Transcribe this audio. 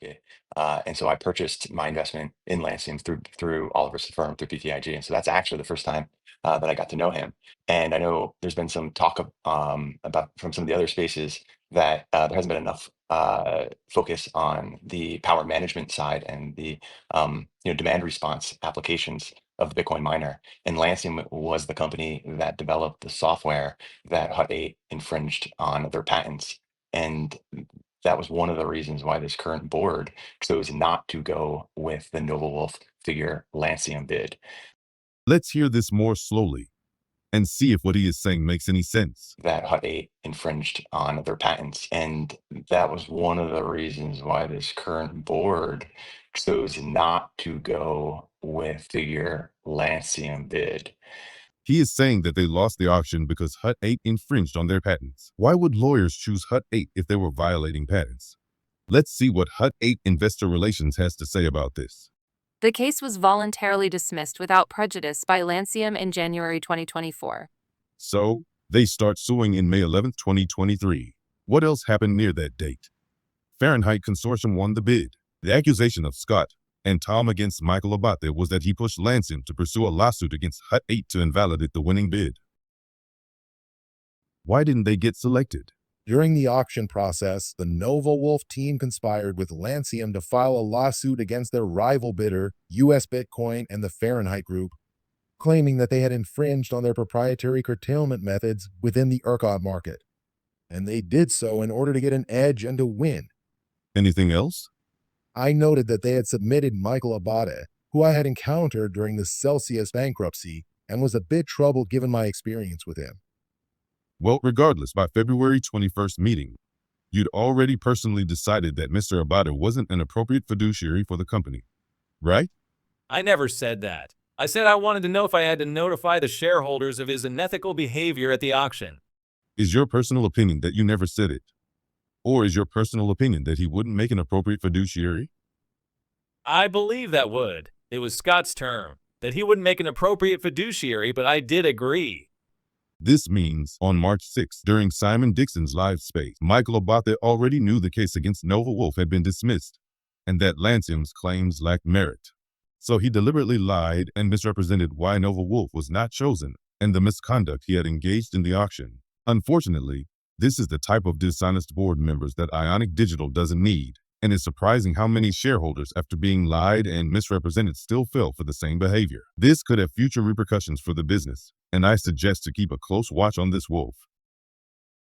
Yeah. And so I purchased my investment in Lancium through Oliver's firm, through PTIG. And so that's actually the first time that I got to know him. And I know there's been some talk about from some of the other spaces that there hasn't been enough focus on the power management side and the demand response applications of the Bitcoin miner. And Lancium was the company that developed the software that Hut 8 infringed on their patents. And that was one of the reasons why this current board chose not to go with the Nova Wulf Figure Lancium bid. Let's hear this more slowly and see if what he is saying makes any sense. That Hut 8 infringed on their patents. And that was one of the reasons why this current board chose not to go with Figure Lancium bid. He is saying that they lost the auction because Hut 8 infringed on their patents. Why would lawyers choose Hut 8 if they were violating patents? Let's see what Hut 8 Investor Relations has to say about this. The case was voluntarily dismissed without prejudice by Lancium in January 2024. So, they start suing in May 11, 2023. What else happened near that date? Fahrenheit Consortium won the bid. The accusation of Scott and Tom against Michael Abbate was that he pushed Lancium to pursue a lawsuit against Hut 8 to invalidate the winning bid. Why didn't they get selected? During the auction process, the Nova Wulf team conspired with Lancium to file a lawsuit against their rival bidder, US Bitcoin and the Fahrenheit Group, claiming that they had infringed on their proprietary curtailment methods within the ERCOT market. And they did so in order to get an edge and to win. Anything else? I noted that they had submitted Michael Abbate, who I had encountered during the Celsius bankruptcy and was a bit troubled given my experience with him. Well, regardless, by February 21st meeting, you'd already personally decided that Mr. Abbate wasn't an appropriate fiduciary for the company, right? I never said that. I said I wanted to know if I had to notify the shareholders of his unethical behavior at the auction. Is your personal opinion that you never said it? Or is your personal opinion that he wouldn't make an appropriate fiduciary? I believe that would. It was Scott's term, that he wouldn't make an appropriate fiduciary, but I did agree. This means on March 6th, during Simon Dixon's live space, Michael Abbate already knew the case against Nova Wulf had been dismissed and that Lancium's claims lacked merit. So he deliberately lied and misrepresented why Nova Wulf was not chosen and the misconduct he had engaged in the auction. Unfortunately, this is the type of dishonest board members that Ionic Digital doesn't need, and it's surprising how many shareholders, after being lied and misrepresented, still fell for the same behavior. This could have future repercussions for the business, and I suggest to keep a close watch on this wolf.